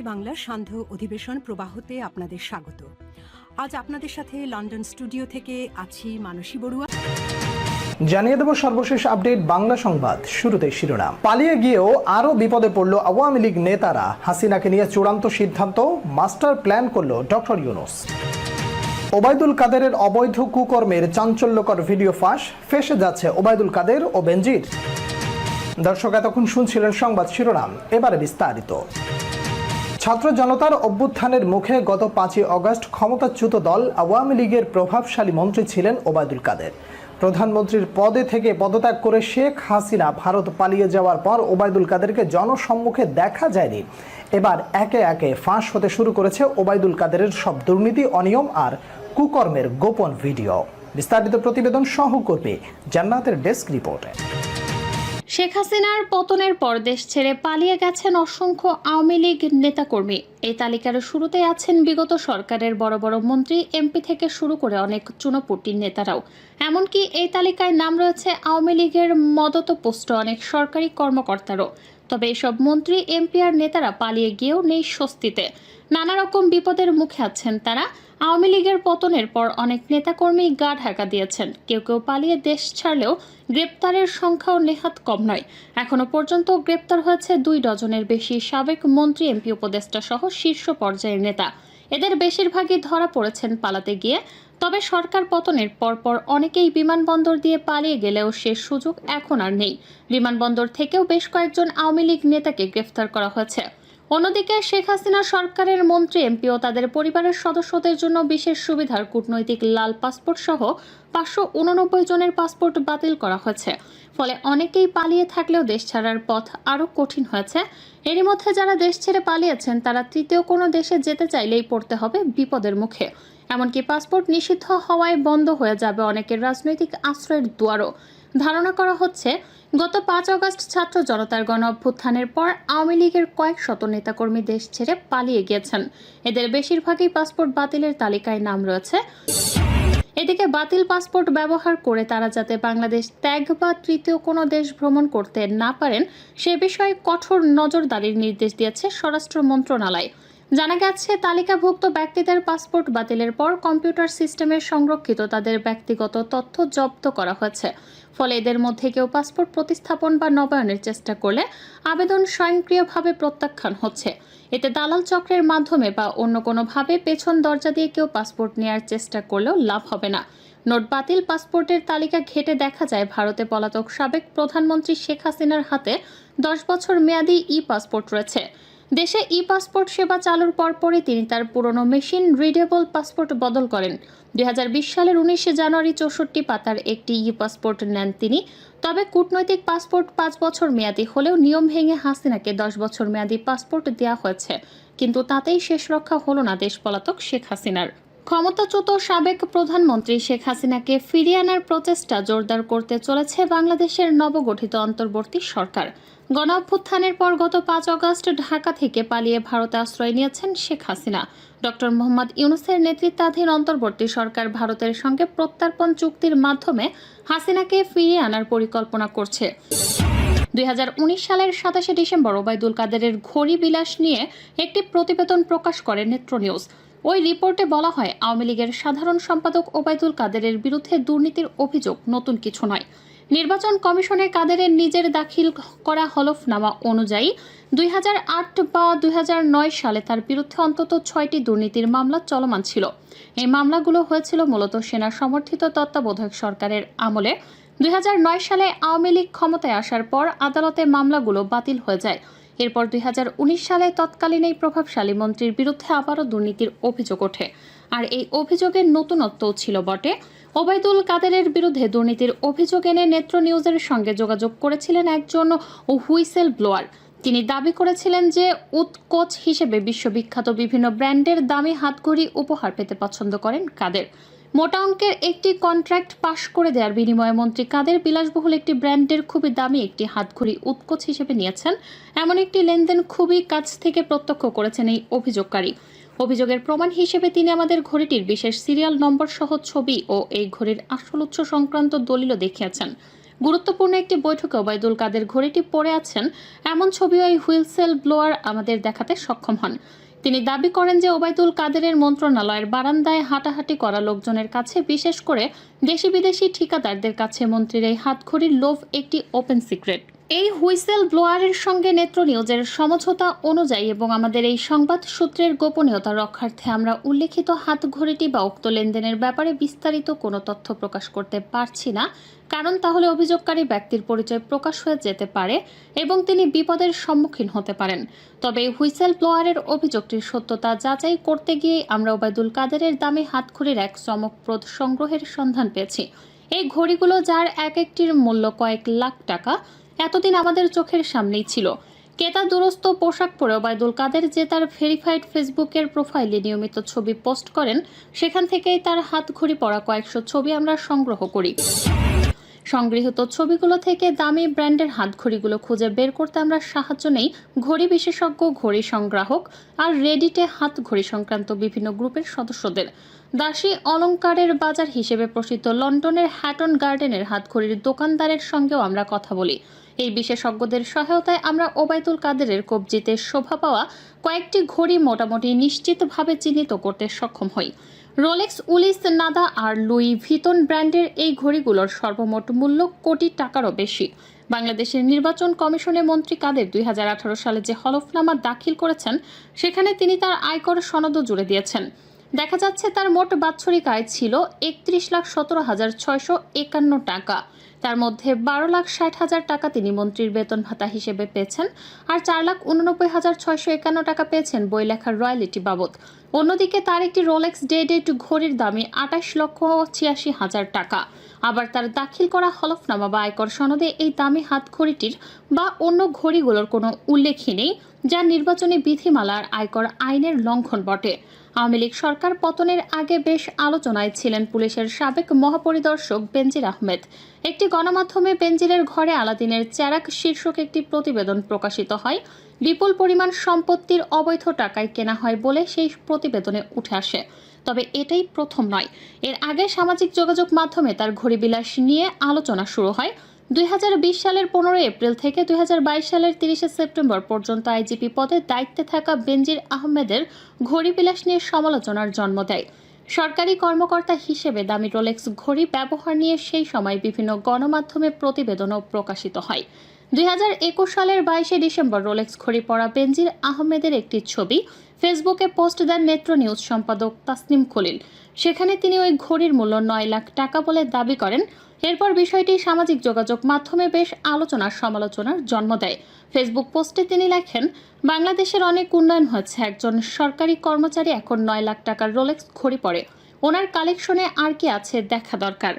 বাংলার সান্ধ্য অধিবেশন প্রবাহতে আপনাদের স্বাগত। আজ আপনাদের সাথে লন্ডন স্টুডিও থেকে আছি মানসী বড়ুয়া। জানিয়ে দেব সর্বশেষ আপডেট বাংলা সংবাদ। শুরুতে শিরোনাম। পালিয়ে গিয়েও আরও বিপদে পড়ল আওয়ামী লীগ নেতারা। হাসিনাকে নিয়ে চূড়ান্ত সিদ্ধান্ত, মাস্টার প্ল্যান করল ডক্টর ইউনূস। ওবায়দুল কাদেরের অবৈধ কুকর্মের চাঞ্চল্যকর ভিডিও ফাঁস, ফেঁসে যাচ্ছে ওবায়দুল কাদের ও বেনজির। দর্শক, এতক্ষণ শুনছিলেন সংবাদ শিরোনাম, এবারে বিস্তারিত। ছাত্র জনতার অভ্যুত্থানের মুখে গত 5ই অগস্ট ক্ষমতাচ্যুত দল আওয়ামী লীগের প্রভাবশালী মন্ত্রী ছিলেন ওবায়দুল কাদের। প্রধানমন্ত্রীর পদে থেকে পদত্যাগ করে শেখ হাসিনা ভারত পালিয়ে যাওয়ার পর ওবায়দুল কাদেরকে জনসম্মুখে দেখা যায়নি। এবার একে একে ফাঁস হতে শুরু করেছে ওবায়দুল কাদেরের সব দুর্নীতি, অনিয়ম আর কুকর্মের গোপন ভিডিও। বিস্তারিত প্রতিবেদন সহকর্মী জান্নাতের ডেস্ক রিপোর্টে। শেখ হাসিনার পতনের পর দেশ ছেড়ে পালিয়ে গেছেন অসংখ্য আওয়ামী লীগ নেতাকর্মী। এই তালিকার শুরুতে আছেন বিগত সরকারের বড় বড় মন্ত্রী, এমপি থেকে শুরু করে অনেক চুনোপুটির নেতারাও। এমনকি এই তালিকায় নাম রয়েছে আওয়ামী লীগের মদতপুষ্ট অনেক সরকারি কর্মকর্তারও। তবে এসব মন্ত্রী, এমপি আর নেতারা পালিয়ে গিয়েও নেই স্বস্তিতে। নানা রকম বিপদের মুখে আছেন তারা। আওয়ামী লীগের পতনের পর অনেক নেতাকর্মী গা ঢাকা দিয়েছেন। কেউ কেউ পালিয়ে দেশ ছাড়লেও গ্রেপ্তারের সংখ্যাও নেহাত কম নয়। এখনো পর্যন্ত গ্রেপ্তার হয়েছে 2 ডজনের বেশি সাবেক মন্ত্রী, এমপি, উপদেষ্টা সহ শীর্ষ পর্যায়ের নেতা। এদের বেশিরভাগই ধরা পড়েছেন পালাতে গিয়ে। তবে সরকার পতনের পরপর অনেকেই বিমানবন্দর দিয়ে পালিয়ে গেলেও সে সুযোগ এখন আর নেই। বিমানবন্দর থেকেও বেশ কয়েকজন আওয়ামী লীগ নেতাকে গ্রেফতার করা হয়েছে। অন্যদিকে শেখ হাসিনা সরকারের মন্ত্রী, এমপি ও তাদের পরিবারের সদস্যদের জন্য বিশেষ সুবিধার কূটনৈতিক লাল পাসপোর্ট সহ 589 জনের পাসপোর্ট বাতিল করা হয়েছে। ফলে অনেকেই পালিয়ে থাকলেও দেশ ছাড়ার পথ আরও কঠিন হয়েছে। এরই মধ্যে যারা দেশ ছেড়ে পালিয়েছেন তারা তৃতীয় কোনো দেশে যেতে চাইলেই পড়তে হবে বিপদের মুখে। এমনকি পাসপোর্ট নিষিদ্ধ হওয়ায় বন্ধ হয়ে যাবে অনেকের রাজনৈতিক আশ্রয়ের দুয়ারও। ধারণা করা হচ্ছে গত 5 অগস্ট ছাত্র জনতার গণ অভ্যুত্থানের পর আওয়ামী লীগের কয়েক শত নেতাকর্মী দেশ ছেড়ে পালিয়ে গিয়েছেন। এদের বেশিরভাগই পাসপোর্ট বাতিলের তালিকায় নাম রয়েছে। এদিকে বাতিল পাসপোর্ট ব্যবহার করে তারা যাতে বাংলাদেশ ত্যাগ বা তৃতীয় কোনো দেশ ভ্রমণ করতে না পারেন সে বিষয়ে কঠোর নজরদারির নির্দেশ দিয়েছে স্বরাষ্ট্র মন্ত্রণালয়। জানা গেছে, তালিকাভুক্ত ব্যক্তিদের পাসপোর্ট বাতিলের পর কম্পিউটার সিস্টেমে সংরক্ষিত তাদের ব্যক্তিগত তথ্য জব্দ করা হয়েছে। ফলে এদের মধ্যে কেউ পাসপোর্ট প্রতিস্থাপন বা নবায়নের চেষ্টা করলে আবেদন স্বয়ংক্রিয়ভাবে প্রত্যাখ্যান হচ্ছে। এতে দালাল চক্রের মাধ্যমে বা অন্য কোনোভাবে পেছন দরজা দিয়ে কেউ পাসপোর্ট নেওয়ার চেষ্টা করলেও লাভ হবে না। নোট বাতিল পাসপোর্টের তালিকা ঘেঁটে দেখা যায় ভারতে পলাতক সাবেক প্রধানমন্ত্রী শেখ হাসিনার হাতে 10 বছর মেয়াদী পাসপোর্ট রয়েছে। দেশে পাসপোর্ট সেবা চালুর পরপরই তিনি তার পুরনো মেশিন রিডেবল পাসপোর্ট বদল করেন। 2020 সালের 19 জানুয়ারি 64 পাতার একটি পাসপোর্ট নেন তিনি। তবে কূটনৈতিক পাসপোর্ট 5 বছর মেয়াদী হলেও নিয়ম ভেঙে হাসিনাকে 10 বছর মেয়াদী পাসপোর্ট দেওয়া হয়েছে। কিন্তু তাতেই শেষ রক্ষা হলো না দেশ পলাতক শেখ হাসিনার। ক্ষমতাচ্যুত সাবেক প্রধানমন্ত্রী শেখ হাসিনাকে ফিরিয়ে আনার প্রচেষ্টা জোরদার করতে চলেছে বাংলাদেশের নবগঠিত অন্তর্বর্তী সরকার। গণ অভ্যুত্থানের পর গত 5 অগস্ট ঢাকা থেকে পালিয়ে ভারতে আশ্রয় নিয়েছেন শেখ হাসিনা। ডক্টর মোহাম্মদ ইউনূসের নেতৃত্বাধীন অন্তর্বর্তী সরকার ভারতের সঙ্গে প্রত্যর্পণ চুক্তির মাধ্যমে হাসিনাকে ফিরিয়ে আনার পরিকল্পনা করছে। 2019 সালের 27 ডিসেম্বর ওবায়দুল কাদেরের ঘড়ি বিলাস নিয়ে একটি প্রতিবেদন প্রকাশ করে নেত্র নিউজ। ওই রিপোর্টে বলা হয়, আওয়ামী লীগের সাধারণ সম্পাদক ওবায়দুল কাদেরের বিরুদ্ধে দুর্নীতির অভিযোগ নতুন কিছু নয়। নির্বাচন কমিশনে কাদেরের নিজের দাখিল করা হলফনামা অনুযায়ী 2008 বা 2009 সালে তার বিরুদ্ধে অন্তত 6টি দুর্নীতির মামলা চলমান ছিল। এই মামলাগুলো হয়েছিল মূলত সেনা সমর্থিত তত্ত্বাবধায়ক সরকারের আমলে। 2009 সালে আওয়ামী লীগ ক্ষমতায় আসার পর আদালতে মামলাগুলো বাতিল হয়ে যায়। এরপর 2019 সালে তৎকালীন এই প্রভাবশালী মন্ত্রীর বিরুদ্ধে আবারও দুর্নীতির অভিযোগ ওঠে। আর এই অভিযোগের নতুনত্বও ছিল বটে। ওবায়দুল কাদেরের বিরুদ্ধে দুর্নীতির অভিযোগ এনে নেত্র নিউজের সঙ্গে যোগাযোগ করেছিলেন একজন হুইসেল ব্লোয়ার। তিনি দাবি করেছিলেন যে উৎকোচ হিসেবে বিশ্ববিখ্যাত বিভিন্ন ব্র্যান্ডের দামি হাতঘড়ি উপহার পেতে পছন্দ করেন কাদের। মোটা অঙ্কের একটি কন্ট্রাক্ট পাশ করে দেওয়ার বিনিময়ে মন্ত্রী কাদের বিলাসবহুল একটি ব্র্যান্ডের খুবই দামি একটি হাতঘড়ি উৎকোচ হিসেবে নিয়েছেন। এমন একটি লেনদেন খুবই কাছ থেকে প্রত্যক্ষ করেছেন এই অভিযোগকারী। অভিযোগের প্রমাণ হিসেবে তিনি আমাদের ঘড়িটির বিশেষ সিরিয়াল নম্বর সহ ছবি ও এই ঘড়ির আসল উৎস সংক্রান্ত দলিলও দেখিয়েছেন। গুরুত্বপূর্ণ একটি বৈঠকে ওবায়দুল কাদের ঘড়িটি পরে আছেন এমন ছবিও এই হুইলসেল ব্লোয়ার আমাদের দেখাতে সক্ষম হন। তিনি দাবি করেন যে ওবায়দুল কাদেরের মন্ত্রণালয়ের বারান্দায় হাঁটাহাঁটি করা লোকজনের কাছে, বিশেষ করে দেশি বিদেশি ঠিকাদারদের কাছে মন্ত্রীর এই হাতঘড়ির লোভ একটি ওপেন সিক্রেট। এই হুইসেল ব্লোয়ারের সঙ্গে নেত্র নিউজের সমঝোতা অনুযায়ী এবং আমাদের এই সংবাদ সূত্রের গোপনীয়তা রক্ষার্থে আমরা উল্লেখিত হাতঘড়িটি বা উক্ত লেনদেনের ব্যাপারে বিস্তারিত কোনো তথ্য প্রকাশ করতে পারছি না, কারণ তাহলে অভিযোগকারী ব্যক্তির পরিচয় প্রকাশ হয়ে যেতে পারে এবং তিনি বিপদের সম্মুখীন হতে পারেন। তবে এই হুইসেল ব্লোয়ারের অভিযোগটির সত্যতা যাচাই করতে গিয়ে আমরা ওবায়দুল কাদেরের দামি হাতঘড়ির এক চমকপ্রদ সংগ্রহের সন্ধান পেয়েছি। এই ঘড়িগুলো, যার এক একটির মূল্য কয়েক লাখ টাকা, এতদিন আমাদের চোখের সামনেই ছিল। ক্রেতা দুরস্ত পোশাক পরে ওবায়দুল কাদের যে তার ভেরিফাইড ফেসবুকের প্রোফাইলে নিয়মিত ছবি পোস্ট করেন, সেখান থেকেই তার হাতঘড়ি পরা কয়েকশো ছবি আমরা সংগ্রহ করি। সংগৃহীত ছবিগুলো থেকে দামি ব্র্যান্ডের হাতঘড়িগুলো খুঁজে বের করতে আমরা সাহায্য নেই ঘড়ি বিশেষজ্ঞ, ঘড়ি সংগ্রাহক আর রেডিটে হাতঘড়ি সংক্রান্ত বিভিন্ন গ্রুপের সদস্যদের। দাসী অলংকারের বাজার হিসেবে প্রসিদ্ধ লন্ডনের হ্যাটন গার্ডেনের হাতঘড়ির দোকানদারের সঙ্গেও আমরা কথা বলি। এই বিশেষজ্ঞদের সহায়তায় আমরা ওবায়দুল কাদেরের কবজিতে শোভা পাওয়া কয়েকটি ঘড়ি মোটামুটি নিশ্চিতভাবে চিহ্নিত করতে সক্ষম হই। রোলেক্স, উলিস, নাদা আর লুই ভিতন ব্র্যান্ডের এই ঘড়িগুলোর সর্বমোট মূল্য কোটি টাকারও বেশি। বাংলাদেশের নির্বাচন কমিশনে মন্ত্রী কাদের 2018 সালে যে হলফনামা দাখিল করেছেন, সেখানে তিনি তার আয়কর সনদও জুড়ে দিয়েছেন। দেখা যাচ্ছে তার মোট বাৎসরিক আয় ছিল 31,17,651 টাকা। তার মধ্যে 12,60,000 টাকা তিনি মন্ত্রীর বেতন ভাতা হিসেবে পেয়েছেন, আর 4,89,651 টাকা পেয়েছেন বই লেখার রয়্যালিটি বাবদ। অন্যদিকে তার একটি রোলেক্স ডেট ঘড়ির দামই 28,86,000 টাকা। আবার তার দাখিল করা হলফনামা বা আয়কর সনদে এই দামি হাতঘড়িটির বা অন্য ঘড়িগুলোর কোনো উল্লেখই নেই, যা নির্বাচনী বিধিমালার আয়কর আইনের লঙ্ঘন বটে। আওয়ামী লীগ সরকার পতনের আগে বেশ আলোচনায় ছিলেন পুলিশের সাবেক মহাপরিদর্শক বেনজির আহমেদ। একটি গণমাধ্যমে বেনজিরের ঘরে আলাদিনের চেরাগ শীর্ষক একটি প্রতিবেদন প্রকাশিত হয়। বিপুল পরিমাণ সম্পত্তির অবৈধ টাকায় কেনা হয় বলে সেই প্রতিবেদনে উঠে আসে। তবে এটাই প্রথম নয়। এর আগে সামাজিক যোগাযোগ মাধ্যমে তার ঘড়িবিলাস নিয়ে আলোচনা শুরু হয়। 2020 সালের 15 এপ্রিল থেকে 2022 সালের 30 সেপ্টেম্বর পর্যন্ত আইজিপি পদে দায়িত্বে থাকা বেনজির আহমেদের ঘড়িবিলাস নিয়ে সমালোচনার জন্ম দেয়। সরকারি কর্মকর্তা হিসেবে দামি রোলেক্স ঘড়ি ব্যবহার নিয়ে সেই সময় বিভিন্ন গণমাধ্যমে প্রতিবেদনও প্রকাশিত হয়। 2021 সালের 22 ডিসেম্বর রোলেক্স ঘড়ি পরা বেনজির আহমেদের একটি ছবি ফেসবুকে পোস্ট দেন নেত্র নিউজ সম্পাদক তাসনিম খলিল। সেখানে তিনি ওই ঘড়ির মূল্য 9 লাখ টাকা বলে দাবি করেন। এরপর বিষয়টি সামাজিক যোগাযোগ মাধ্যমে বেশ সমালোচনার জন্ম দেয়। ফেসবুক পোস্টে তিনি লেখেন, বাংলাদেশের অনেক উন্নয়ন হয়েছে, একজন সরকারি কর্মচারী এখন 9 লাখ টাকার রোলেক্স ঘড়ি পরে। ওনার কালেকশনে আর কি আছে দেখা দরকার।